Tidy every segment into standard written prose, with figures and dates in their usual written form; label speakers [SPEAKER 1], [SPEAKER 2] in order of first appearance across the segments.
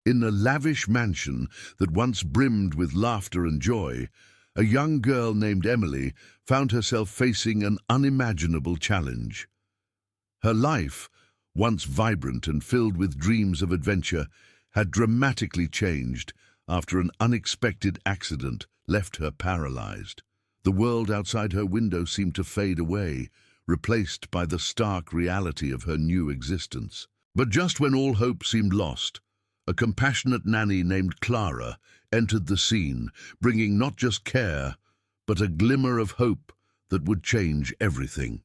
[SPEAKER 1] In a lavish mansion that once brimmed with laughter and joy, a young girl named Emily found herself facing an unimaginable challenge. Her life, once vibrant and filled with dreams of adventure, had dramatically changed after an unexpected accident left her paralyzed. The world outside her window seemed to fade away, replaced by the stark reality of her new existence. But just when all hope seemed lost, a compassionate nanny named Clara entered the scene, bringing not just care, but a glimmer of hope that would change everything.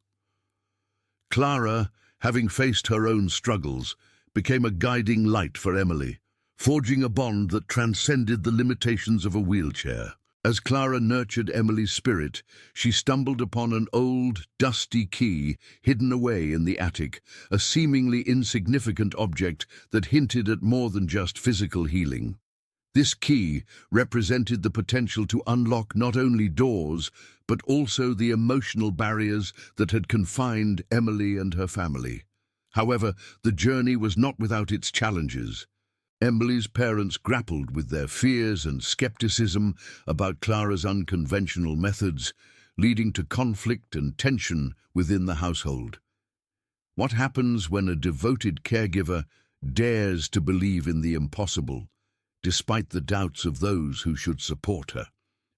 [SPEAKER 1] Clara, having faced her own struggles, became a guiding light for Emily, forging a bond that transcended the limitations of a wheelchair. As Clara nurtured Emily's spirit, she stumbled upon an old, dusty key hidden away in the attic, a seemingly insignificant object that hinted at more than just physical healing. This key represented the potential to unlock not only doors, but also the emotional barriers that had confined Emily and her family. However, the journey was not without its challenges. Emily's parents grappled with their fears and skepticism about Clara's unconventional methods, leading to conflict and tension within the household. What happens when a devoted caregiver dares to believe in the impossible, despite the doubts of those who should support her?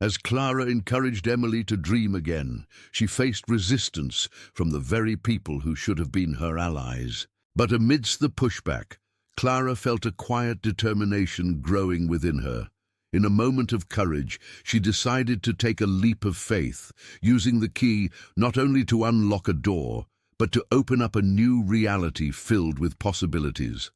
[SPEAKER 1] As Clara encouraged Emily to dream again, she faced resistance from the very people who should have been her allies. But amidst the pushback, Clara felt a quiet determination growing within her. In a moment of courage, she decided to take a leap of faith, using the key not only to unlock a door, but to open up a new reality filled with possibilities.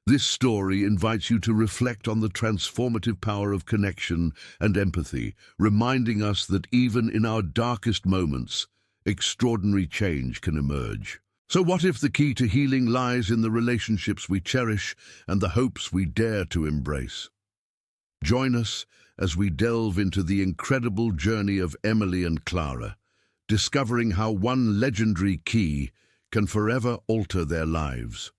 [SPEAKER 1] This story invites you to reflect on the transformative power of connection and empathy, reminding us that even in our darkest moments, extraordinary change can emerge. So what if the key to healing lies in the relationships we cherish and the hopes we dare to embrace? Join us as we delve into the incredible journey of Emily and Clara, discovering how one legendary key can forever alter their lives.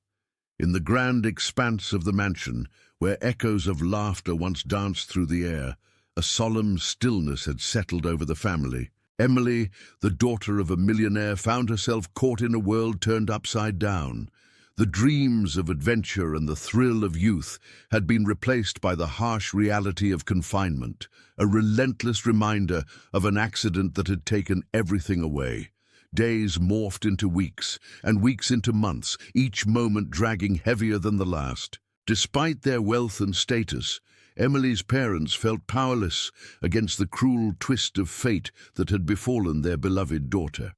[SPEAKER 1] In the grand expanse of the mansion, where echoes of laughter once danced through the air, a solemn stillness had settled over the family. Emily, the daughter of a millionaire, found herself caught in a world turned upside down. The dreams of adventure and the thrill of youth had been replaced by the harsh reality of confinement, a relentless reminder of an accident that had taken everything away. Days morphed into weeks, and weeks into months, each moment dragging heavier than the last. Despite their wealth and status, Emily's parents felt powerless against the cruel twist of fate that had befallen their beloved daughter.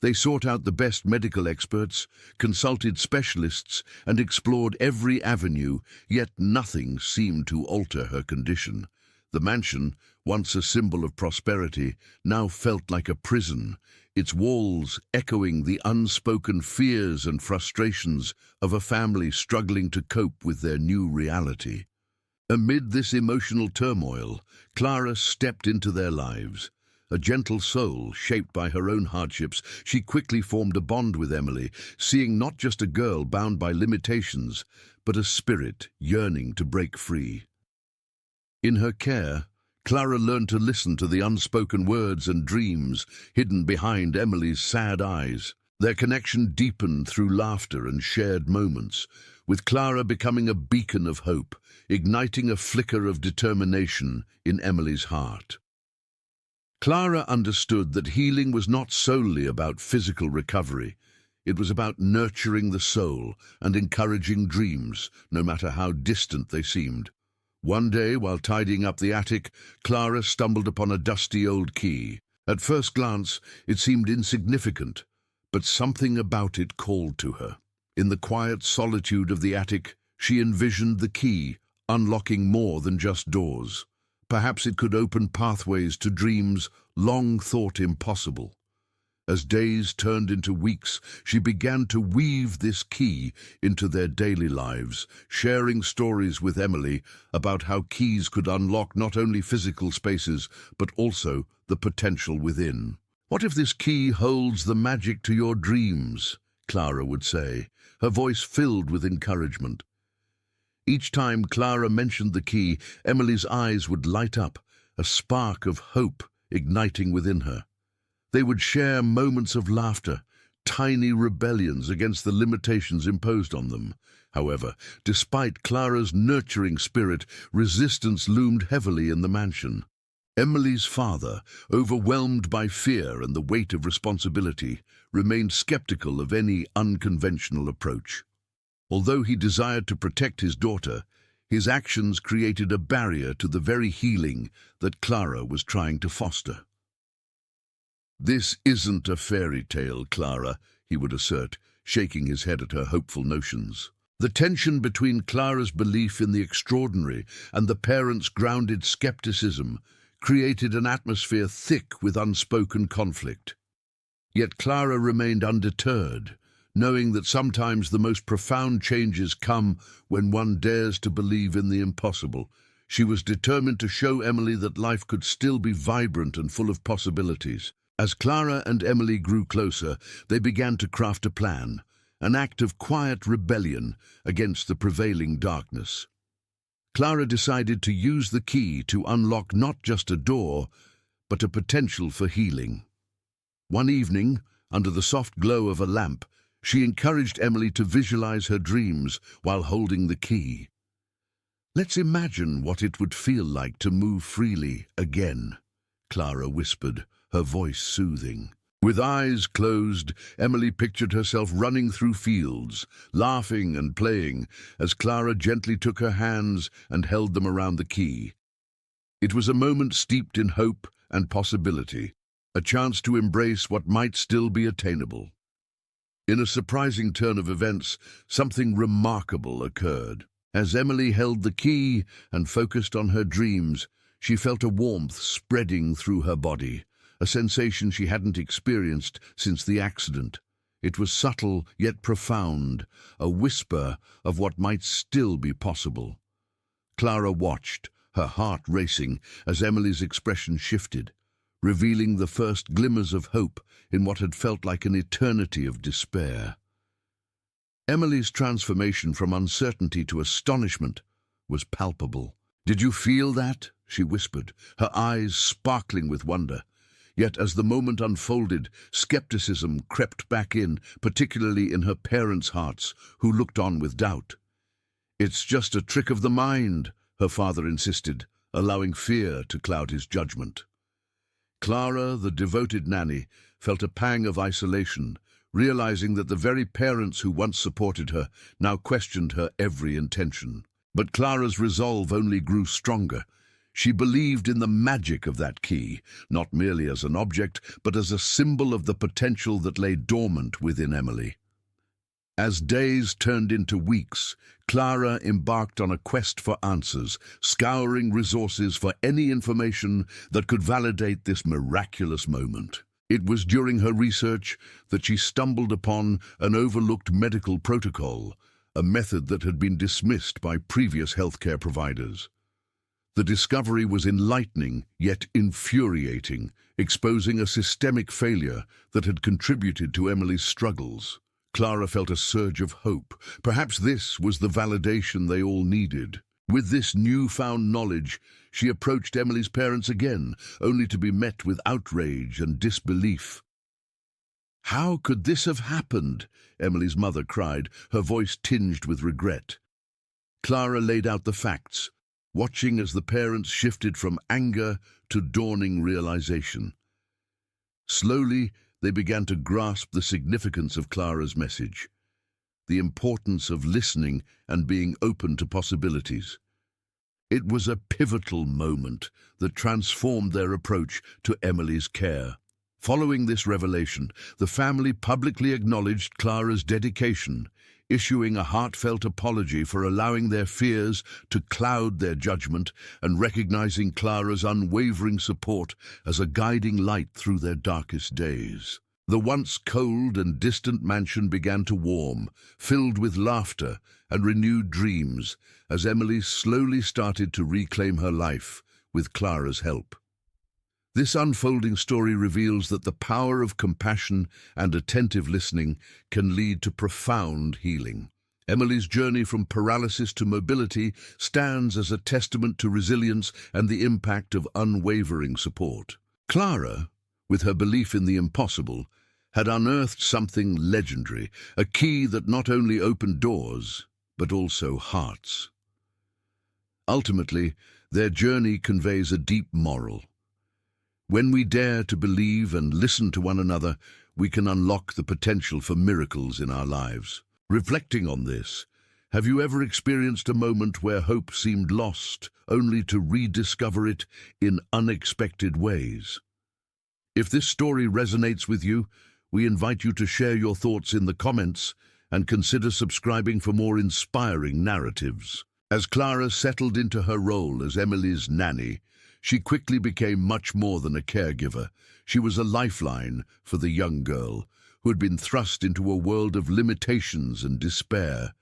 [SPEAKER 1] They sought out the best medical experts, consulted specialists, and explored every avenue, yet nothing seemed to alter her condition. The mansion, once a symbol of prosperity, now felt like a prison, its walls echoing the unspoken fears and frustrations of a family struggling to cope with their new reality. Amid this emotional turmoil, Clara stepped into their lives. A gentle soul, shaped by her own hardships, she quickly formed a bond with Emily, seeing not just a girl bound by limitations, but a spirit yearning to break free. In her care, Clara learned to listen to the unspoken words and dreams hidden behind Emily's sad eyes. Their connection deepened through laughter and shared moments, with Clara becoming a beacon of hope, igniting a flicker of determination in Emily's heart. Clara understood that healing was not solely about physical recovery. It was about nurturing the soul and encouraging dreams, no matter how distant they seemed. One day, while tidying up the attic, Clara stumbled upon a dusty old key. At first glance, it seemed insignificant, but something about it called to her. In the quiet solitude of the attic, she envisioned the key, unlocking more than just doors. Perhaps it could open pathways to dreams long thought impossible. As days turned into weeks, she began to weave this key into their daily lives, sharing stories with Emily about how keys could unlock not only physical spaces, but also the potential within. "What if this key holds the magic to your dreams?" Clara would say, her voice filled with encouragement. Each time Clara mentioned the key, Emily's eyes would light up, a spark of hope igniting within her. They would share moments of laughter, tiny rebellions against the limitations imposed on them. However, despite Clara's nurturing spirit, resistance loomed heavily in the mansion. Emily's father, overwhelmed by fear and the weight of responsibility, remained skeptical of any unconventional approach. Although he desired to protect his daughter, his actions created a barrier to the very healing that Clara was trying to foster. "This isn't a fairy tale, Clara," he would assert, shaking his head at her hopeful notions. The tension between Clara's belief in the extraordinary and the parents' grounded skepticism created an atmosphere thick with unspoken conflict. Yet Clara remained undeterred, knowing that sometimes the most profound changes come when one dares to believe in the impossible. She was determined to show Emily that life could still be vibrant and full of possibilities. As Clara and Emily grew closer, they began to craft a plan, an act of quiet rebellion against the prevailing darkness. Clara decided to use the key to unlock not just a door, but a potential for healing. One evening, under the soft glow of a lamp, she encouraged Emily to visualize her dreams while holding the key. "Let's imagine what it would feel like to move freely again," Clara whispered, her voice soothing. With eyes closed, Emily pictured herself running through fields, laughing and playing, as Clara gently took her hands and held them around the key. It was a moment steeped in hope and possibility, a chance to embrace what might still be attainable. In a surprising turn of events, something remarkable occurred. As Emily held the key and focused on her dreams, she felt a warmth spreading through her body, a sensation she hadn't experienced since the accident. It was subtle yet profound, a whisper of what might still be possible. Clara watched, her heart racing, as Emily's expression shifted, revealing the first glimmers of hope in what had felt like an eternity of despair. Emily's transformation from uncertainty to astonishment was palpable. "Did you feel that?" she whispered, her eyes sparkling with wonder. Yet as the moment unfolded, skepticism crept back in, particularly in her parents' hearts, who looked on with doubt. "It's just a trick of the mind," her father insisted, allowing fear to cloud his judgment. Clara, the devoted nanny, felt a pang of isolation, realizing that the very parents who once supported her now questioned her every intention. But Clara's resolve only grew stronger. She believed in the magic of that key, not merely as an object, but as a symbol of the potential that lay dormant within Emily. As days turned into weeks, Clara embarked on a quest for answers, scouring resources for any information that could validate this miraculous moment. It was during her research that she stumbled upon an overlooked medical protocol, a method that had been dismissed by previous healthcare providers. The discovery was enlightening, yet infuriating, exposing a systemic failure that had contributed to Emily's struggles. Clara felt a surge of hope. Perhaps this was the validation they all needed. With this newfound knowledge, she approached Emily's parents again, only to be met with outrage and disbelief. "How could this have happened?" Emily's mother cried, her voice tinged with regret. Clara laid out the facts, watching as the parents shifted from anger to dawning realization. Slowly, they began to grasp the significance of Clara's message, the importance of listening and being open to possibilities. It was a pivotal moment that transformed their approach to Emily's care. Following this revelation, the family publicly acknowledged Clara's dedication, issuing a heartfelt apology for allowing their fears to cloud their judgment and recognizing Clara's unwavering support as a guiding light through their darkest days. The once cold and distant mansion began to warm, filled with laughter and renewed dreams, as Emily slowly started to reclaim her life with Clara's help. This unfolding story reveals that the power of compassion and attentive listening can lead to profound healing. Emily's journey from paralysis to mobility stands as a testament to resilience and the impact of unwavering support. Clara, with her belief in the impossible, had unearthed something legendary, a key that not only opened doors, but also hearts. Ultimately, their journey conveys a deep moral. When we dare to believe and listen to one another, we can unlock the potential for miracles in our lives. Reflecting on this, have you ever experienced a moment where hope seemed lost, only to rediscover it in unexpected ways? If this story resonates with you, we invite you to share your thoughts in the comments and consider subscribing for more inspiring narratives. As Clara settled into her role as Emily's nanny, she quickly became much more than a caregiver. She was a lifeline for the young girl who had been thrust into a world of limitations and despair.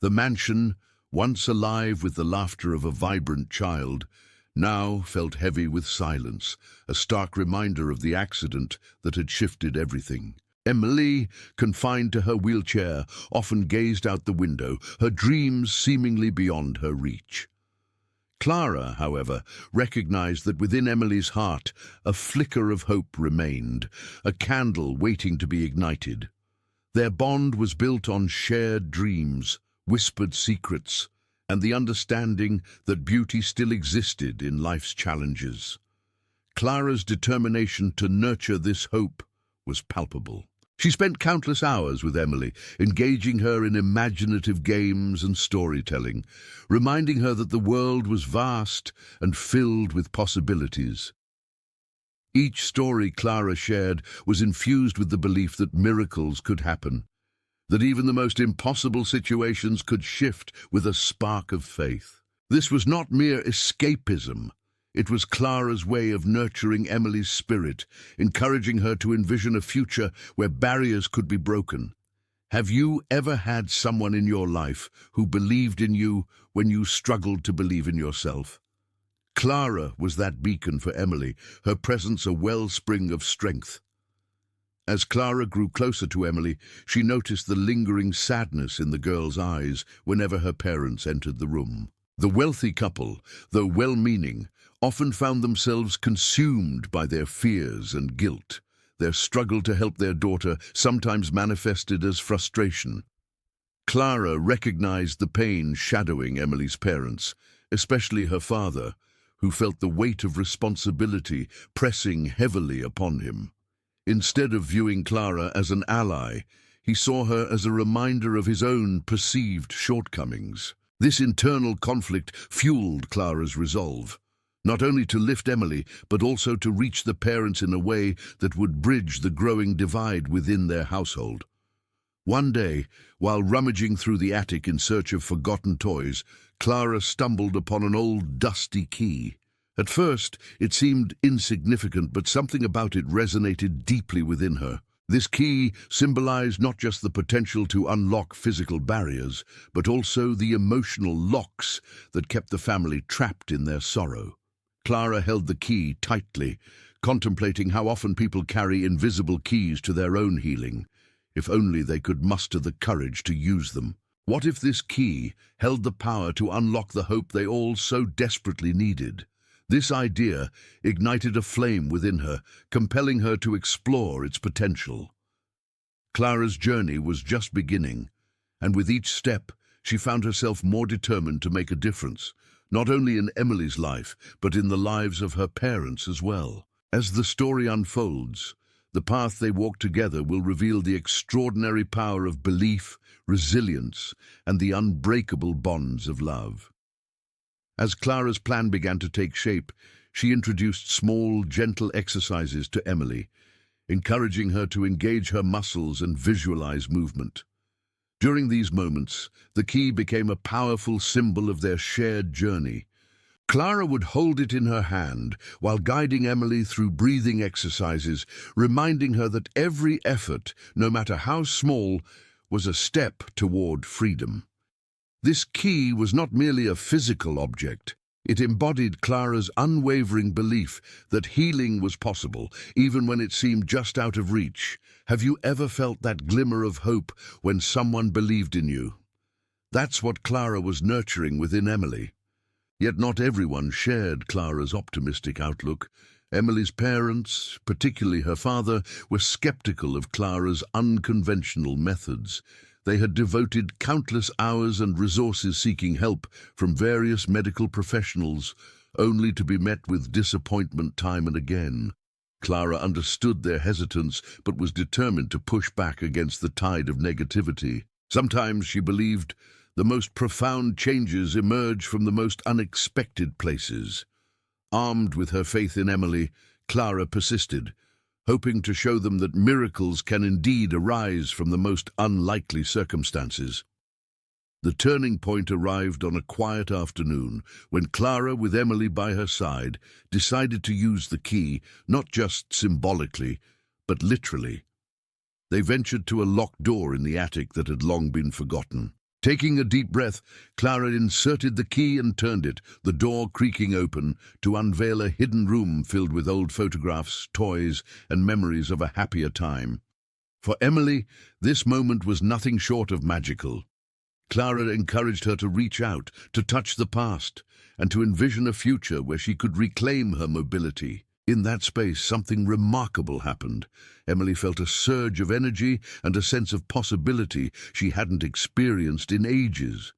[SPEAKER 1] The mansion, once alive with the laughter of a vibrant child, now felt heavy with silence, a stark reminder of the accident that had shifted everything. Emily, confined to her wheelchair, often gazed out the window, her dreams seemingly beyond her reach. Clara, however, recognized that within Emily's heart a flicker of hope remained, a candle waiting to be ignited. Their bond was built on shared dreams, whispered secrets, and the understanding that beauty still existed in life's challenges. Clara's determination to nurture this hope was palpable. She spent countless hours with Emily, engaging her in imaginative games and storytelling, reminding her that the world was vast and filled with possibilities. Each story Clara shared was infused with the belief that miracles could happen, that even the most impossible situations could shift with a spark of faith. This was not mere escapism. It was Clara's way of nurturing Emily's spirit, encouraging her to envision a future where barriers could be broken. Have you ever had someone in your life who believed in you when you struggled to believe in yourself? Clara was that beacon for Emily, her presence a wellspring of strength. As Clara grew closer to Emily, she noticed the lingering sadness in the girl's eyes whenever her parents entered the room. The wealthy couple, though well-meaning, often found themselves consumed by their fears and guilt. Their struggle to help their daughter sometimes manifested as frustration. Clara recognized the pain shadowing Emily's parents, especially her father, who felt the weight of responsibility pressing heavily upon him. Instead of viewing Clara as an ally, he saw her as a reminder of his own perceived shortcomings. This internal conflict fueled Clara's resolve, not only to lift Emily, but also to reach the parents in a way that would bridge the growing divide within their household. One day, while rummaging through the attic in search of forgotten toys, Clara stumbled upon an old dusty key. At first, it seemed insignificant, but something about it resonated deeply within her. This key symbolized not just the potential to unlock physical barriers, but also the emotional locks that kept the family trapped in their sorrow. Clara held the key tightly, contemplating how often people carry invisible keys to their own healing, if only they could muster the courage to use them. What if this key held the power to unlock the hope they all so desperately needed? This idea ignited a flame within her, compelling her to explore its potential. Clara's journey was just beginning, and with each step, she found herself more determined to make a difference, not only in Emily's life, but in the lives of her parents as well. As the story unfolds, the path they walk together will reveal the extraordinary power of belief, resilience, and the unbreakable bonds of love. As Clara's plan began to take shape, she introduced small, gentle exercises to Emily, encouraging her to engage her muscles and visualize movement. During these moments, the key became a powerful symbol of their shared journey. Clara would hold it in her hand while guiding Emily through breathing exercises, reminding her that every effort, no matter how small, was a step toward freedom. This key was not merely a physical object. It embodied Clara's unwavering belief that healing was possible, even when it seemed just out of reach. Have you ever felt that glimmer of hope when someone believed in you? That's what Clara was nurturing within Emily. Yet not everyone shared Clara's optimistic outlook. Emily's parents, particularly her father, were skeptical of Clara's unconventional methods. They had devoted countless hours and resources seeking help from various medical professionals, only to be met with disappointment time and again. Clara understood their hesitance, but was determined to push back against the tide of negativity. Sometimes, she believed, the most profound changes emerge from the most unexpected places. Armed with her faith in Emily, Clara persisted, hoping to show them that miracles can indeed arise from the most unlikely circumstances. The turning point arrived on a quiet afternoon when Clara, with Emily by her side, decided to use the key, not just symbolically, but literally. They ventured to a locked door in the attic that had long been forgotten. Taking a deep breath, Clara inserted the key and turned it, the door creaking open, to unveil a hidden room filled with old photographs, toys, and memories of a happier time. For Emily, this moment was nothing short of magical. Clara encouraged her to reach out, to touch the past, and to envision a future where she could reclaim her mobility. In that space, something remarkable happened. Emily felt a surge of energy and a sense of possibility she hadn't experienced in ages.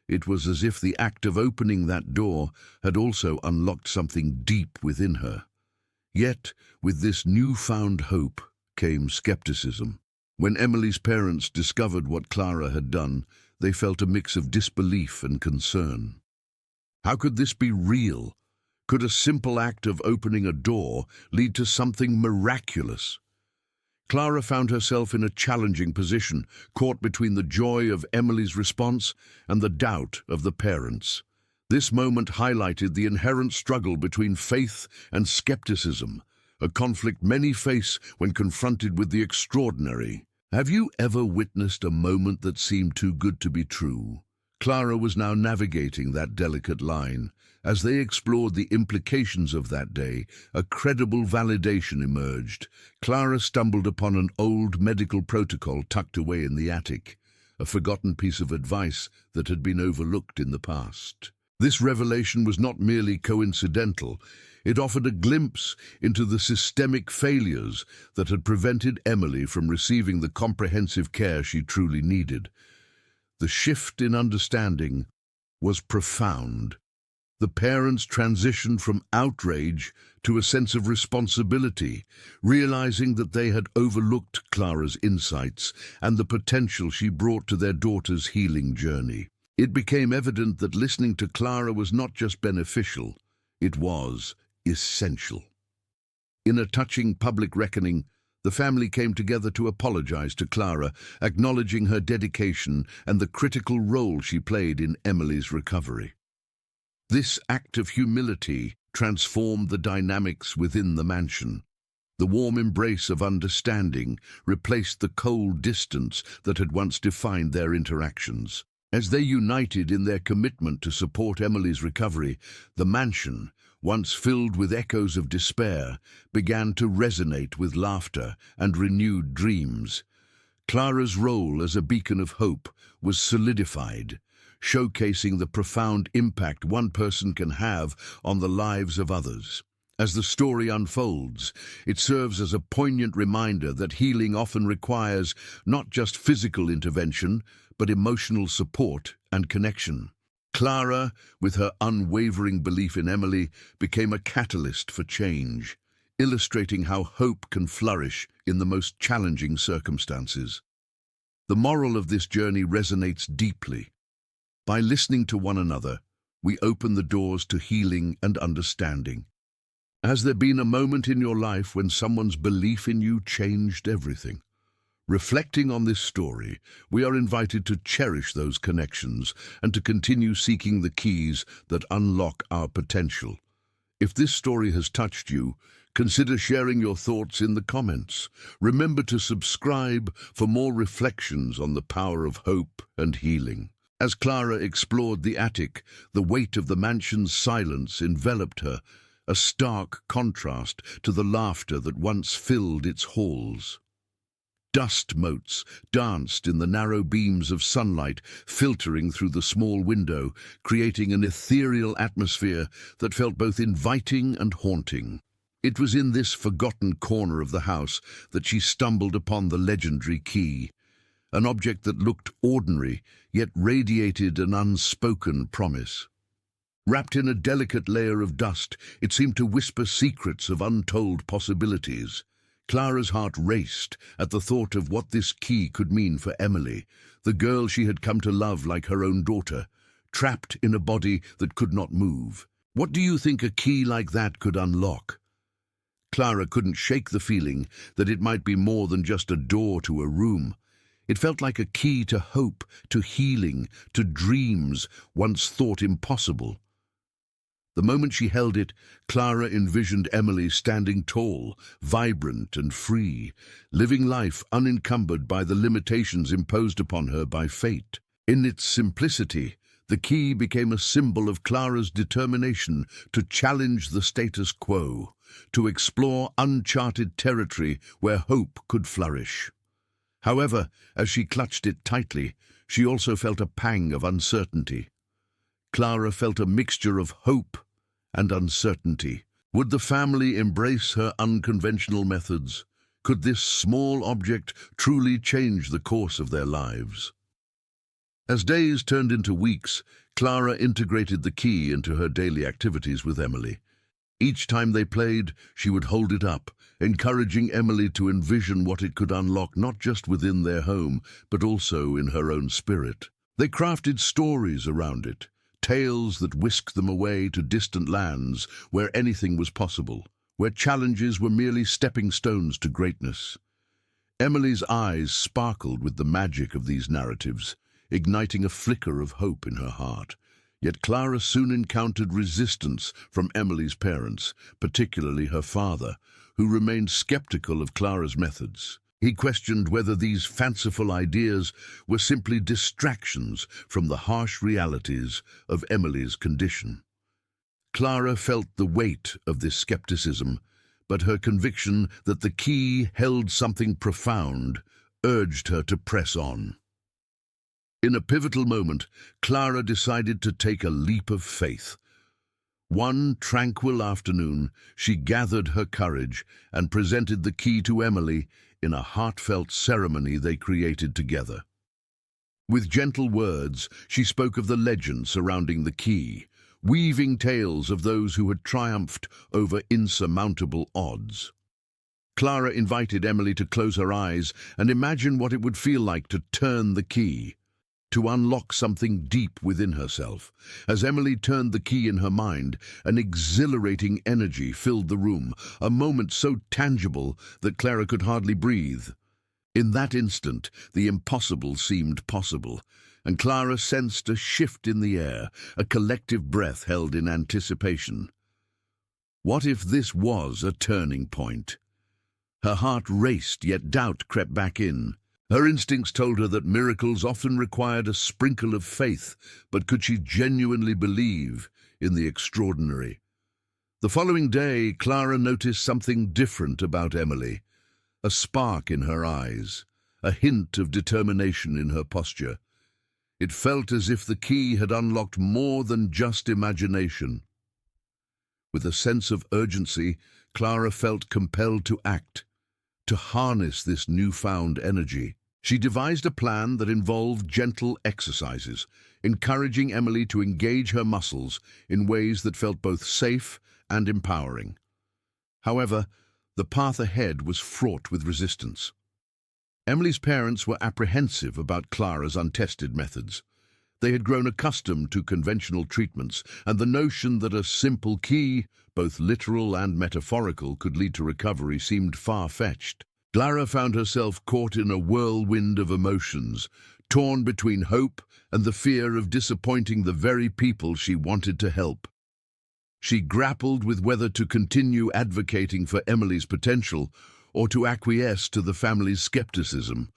[SPEAKER 1] It was as if the act of opening that door had also unlocked something deep within her. Yet, with this newfound hope came skepticism. When Emily's parents discovered what Clara had done, they felt a mix of disbelief and concern. How could this be real? Could a simple act of opening a door lead to something miraculous? Clara found herself in a challenging position, caught between the joy of Emily's response and the doubt of the parents. This moment highlighted the inherent struggle between faith and skepticism, a conflict many face when confronted with the extraordinary. Have you ever witnessed a moment that seemed too good to be true? Clara was now navigating that delicate line. As they explored the implications of that day, a credible validation emerged. Clara stumbled upon an old medical protocol tucked away in the attic, a forgotten piece of advice that had been overlooked in the past. This revelation was not merely coincidental. It offered a glimpse into the systemic failures that had prevented Emily from receiving the comprehensive care she truly needed. The shift in understanding was profound. The parents transitioned from outrage to a sense of responsibility, realizing that they had overlooked Clara's insights and the potential she brought to their daughter's healing journey. It became evident that listening to Clara was not just beneficial, it was essential. In a touching public reckoning, the family came together to apologize to Clara, acknowledging her dedication and the critical role she played in Emily's recovery. This act of humility transformed the dynamics within the mansion. The warm embrace of understanding replaced the cold distance that had once defined their interactions. As they united in their commitment to support Emily's recovery, the mansion, once filled with echoes of despair, began to resonate with laughter and renewed dreams. Clara's role as a beacon of hope was solidified, showcasing the profound impact one person can have on the lives of others. As the story unfolds, it serves as a poignant reminder that healing often requires not just physical intervention, but emotional support and connection. Clara, with her unwavering belief in Emily, became a catalyst for change, illustrating how hope can flourish in the most challenging circumstances. The moral of this journey resonates deeply. By listening to one another, we open the doors to healing and understanding. Has there been a moment in your life when someone's belief in you changed everything? Reflecting on this story, we are invited to cherish those connections and to continue seeking the keys that unlock our potential. If this story has touched you, consider sharing your thoughts in the comments. Remember to subscribe for more reflections on the power of hope and healing. As Clara explored the attic, the weight of the mansion's silence enveloped her, a stark contrast to the laughter that once filled its halls. Dust motes danced in the narrow beams of sunlight filtering through the small window, creating an ethereal atmosphere that felt both inviting and haunting. It was in this forgotten corner of the house that she stumbled upon the legendary key, an object that looked ordinary, yet radiated an unspoken promise. Wrapped in a delicate layer of dust, it seemed to whisper secrets of untold possibilities. Clara's heart raced at the thought of what this key could mean for Emily, the girl she had come to love like her own daughter, trapped in a body that could not move. What do you think a key like that could unlock? Clara couldn't shake the feeling that it might be more than just a door to a room. It felt like a key to hope, to healing, to dreams once thought impossible. The moment she held it, Clara envisioned Emily standing tall, vibrant and free, living life unencumbered by the limitations imposed upon her by fate. In its simplicity, the key became a symbol of Clara's determination to challenge the status quo, to explore uncharted territory where hope could flourish. However, as she clutched it tightly, she also felt a pang of uncertainty. Clara felt a mixture of hope and uncertainty. Would the family embrace her unconventional methods? Could this small object truly change the course of their lives? As days turned into weeks, Clara integrated the key into her daily activities with Emily. Each time they played, she would hold it up, encouraging Emily to envision what it could unlock not just within their home, but also in her own spirit. They crafted stories around it, tales that whisked them away to distant lands where anything was possible, where challenges were merely stepping stones to greatness. Emily's eyes sparkled with the magic of these narratives, igniting a flicker of hope in her heart. Yet Clara soon encountered resistance from Emily's parents, particularly her father, who remained skeptical of Clara's methods. He questioned whether these fanciful ideas were simply distractions from the harsh realities of Emily's condition. Clara felt the weight of this skepticism, but her conviction that the key held something profound urged her to press on. In a pivotal moment, Clara decided to take a leap of faith. One tranquil afternoon, she gathered her courage and presented the key to Emily in a heartfelt ceremony they created together. With gentle words, she spoke of the legend surrounding the key, weaving tales of those who had triumphed over insurmountable odds. Clara invited Emily to close her eyes and imagine what it would feel like to turn the key, to unlock something deep within herself. As Emily turned the key in her mind, an exhilarating energy filled the room, a moment so tangible that Clara could hardly breathe. In that instant, the impossible seemed possible, and Clara sensed a shift in the air, a collective breath held in anticipation. What if this was a turning point? Her heart raced, yet doubt crept back in. Her instincts told her that miracles often required a sprinkle of faith, but could she genuinely believe in the extraordinary? The following day, Clara noticed something different about Emily, a spark in her eyes, a hint of determination in her posture. It felt as if the key had unlocked more than just imagination. With a sense of urgency, Clara felt compelled to act, to harness this newfound energy. She devised a plan that involved gentle exercises, encouraging Emily to engage her muscles in ways that felt both safe and empowering. However, the path ahead was fraught with resistance. Emily's parents were apprehensive about Clara's untested methods. They had grown accustomed to conventional treatments, and the notion that a simple key, both literal and metaphorical, could lead to recovery seemed far-fetched. Clara found herself caught in a whirlwind of emotions, torn between hope and the fear of disappointing the very people she wanted to help. She grappled with whether to continue advocating for Emily's potential or to acquiesce to the family's skepticism.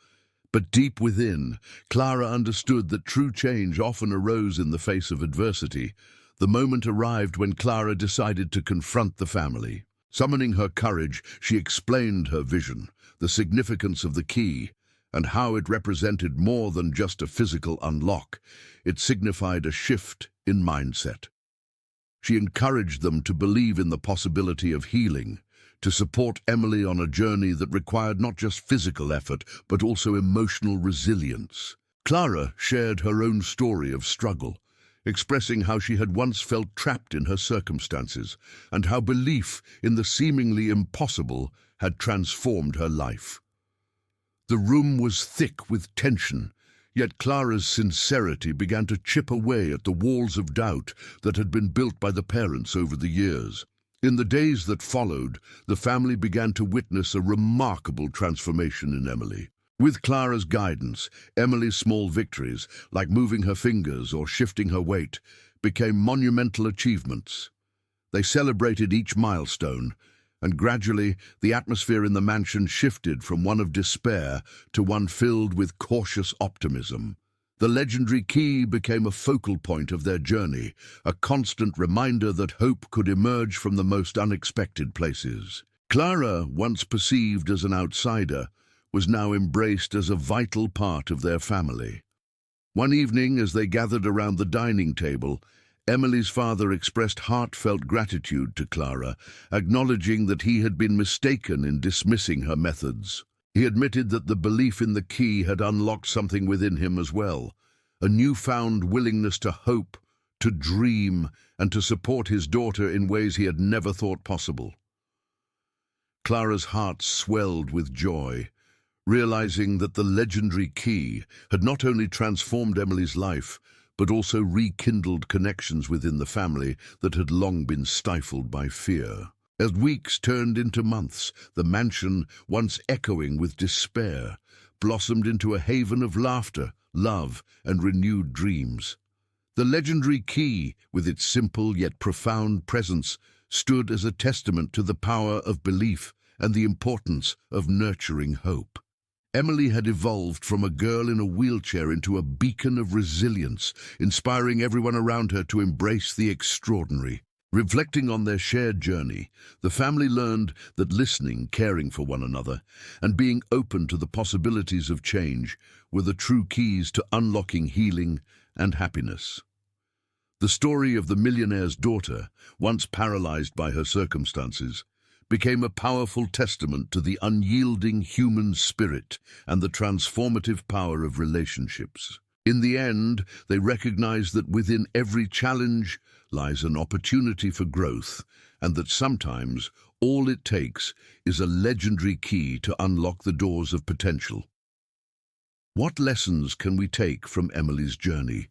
[SPEAKER 1] But deep within, Clara understood that true change often arose in the face of adversity. The moment arrived when Clara decided to confront the family. Summoning her courage, she explained her vision, the significance of the key, and how it represented more than just a physical unlock. It signified a shift in mindset. She encouraged them to believe in the possibility of healing, to support Emily on a journey that required not just physical effort, but also emotional resilience. Clara shared her own story of struggle, expressing how she had once felt trapped in her circumstances, and how belief in the seemingly impossible had transformed her life. The room was thick with tension, yet Clara's sincerity began to chip away at the walls of doubt that had been built by the parents over the years. In the days that followed, the family began to witness a remarkable transformation in Emily. With Clara's guidance, Emily's small victories, like moving her fingers or shifting her weight, became monumental achievements. They celebrated each milestone, and gradually the atmosphere in the mansion shifted from one of despair to one filled with cautious optimism. The legendary key became a focal point of their journey, a constant reminder that hope could emerge from the most unexpected places. Clara, once perceived as an outsider, was now embraced as a vital part of their family. One evening, as they gathered around the dining table, Emily's father expressed heartfelt gratitude to Clara, acknowledging that he had been mistaken in dismissing her methods. He admitted that the belief in the key had unlocked something within him as well, a newfound willingness to hope, to dream, and to support his daughter in ways he had never thought possible. Clara's heart swelled with joy, realizing that the legendary key had not only transformed Emily's life, but also rekindled connections within the family that had long been stifled by fear. As weeks turned into months, the mansion, once echoing with despair, blossomed into a haven of laughter, love, and renewed dreams. The legendary key, with its simple yet profound presence, stood as a testament to the power of belief and the importance of nurturing hope. Emily had evolved from a girl in a wheelchair into a beacon of resilience, inspiring everyone around her to embrace the extraordinary. Reflecting on their shared journey, the family learned that listening, caring for one another, and being open to the possibilities of change were the true keys to unlocking healing and happiness. The story of the millionaire's daughter, once paralyzed by her circumstances, became a powerful testament to the unyielding human spirit and the transformative power of relationships. In the end, they recognized that within every challenge lies an opportunity for growth, and that sometimes all it takes is a legendary key to unlock the doors of potential. What lessons can we take from Emily's journey?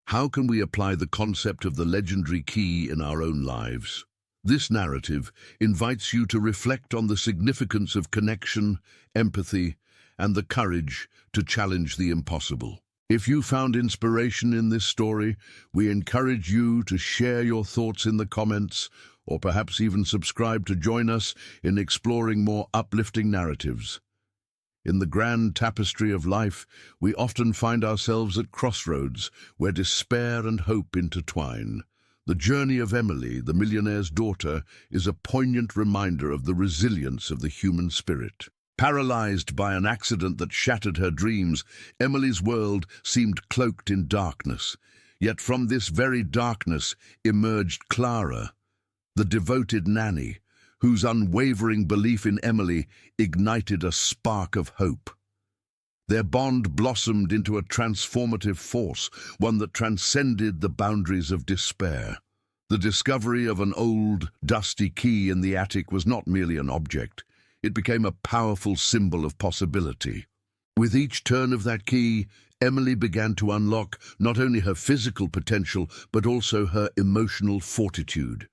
[SPEAKER 1] How can we apply the concept of the legendary key in our own lives? This narrative invites you to reflect on the significance of connection, empathy, and the courage to challenge the impossible. If you found inspiration in this story, we encourage you to share your thoughts in the comments, or perhaps even subscribe to join us in exploring more uplifting narratives. In the grand tapestry of life, we often find ourselves at crossroads where despair and hope intertwine. The journey of Emily, the millionaire's daughter, is a poignant reminder of the resilience of the human spirit. Paralyzed by an accident that shattered her dreams, Emily's world seemed cloaked in darkness. Yet from this very darkness emerged Clara, the devoted nanny, whose unwavering belief in Emily ignited a spark of hope. Their bond blossomed into a transformative force, one that transcended the boundaries of despair. The discovery of an old, dusty key in the attic was not merely an object. It became a powerful symbol of possibility. With each turn of that key, Emily began to unlock not only her physical potential, but also her emotional fortitude.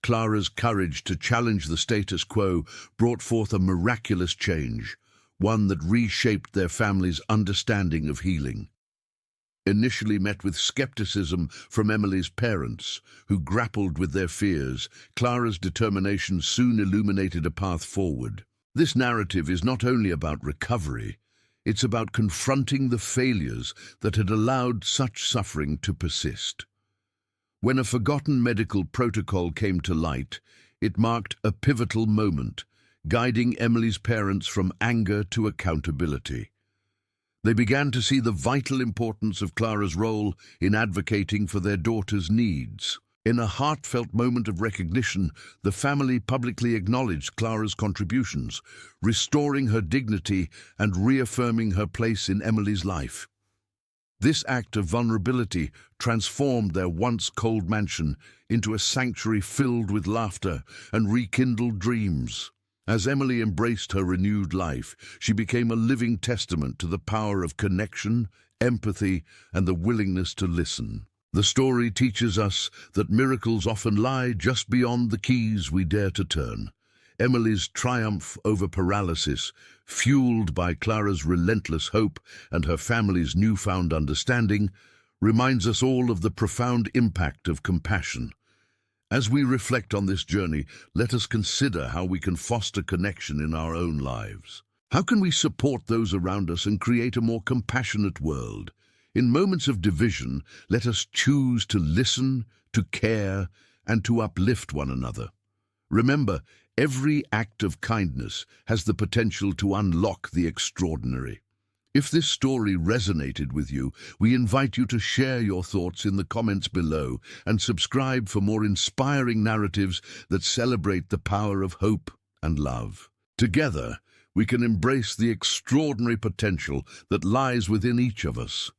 [SPEAKER 1] Clara's courage to challenge the status quo brought forth a miraculous change, one that reshaped their family's understanding of healing. Initially met with skepticism from Emily's parents, who grappled with their fears, Clara's determination soon illuminated a path forward. This narrative is not only about recovery, it's about confronting the failures that had allowed such suffering to persist. When a forgotten medical protocol came to light, It marked a pivotal moment, guiding Emily's parents from anger to accountability. They began to see the vital importance of Clara's role in advocating for their daughter's needs. In a heartfelt moment of recognition, the family publicly acknowledged Clara's contributions, restoring her dignity and reaffirming her place in Emily's life. This act of vulnerability transformed their once cold mansion into a sanctuary filled with laughter and rekindled dreams. As Emily embraced her renewed life, she became a living testament to the power of connection, empathy, and the willingness to listen. The story teaches us that miracles often lie just beyond the keys we dare to turn. Emily's triumph over paralysis, fueled by Clara's relentless hope and her family's newfound understanding, reminds us all of the profound impact of compassion. As we reflect on this journey, let us consider how we can foster connection in our own lives. How can we support those around us and create a more compassionate world? In moments of division, let us choose to listen, to care, and to uplift one another. Remember, every act of kindness has the potential to unlock the extraordinary. If this story resonated with you, we invite you to share your thoughts in the comments below and subscribe for more inspiring narratives that celebrate the power of hope and love. Together, we can embrace the extraordinary potential that lies within each of us.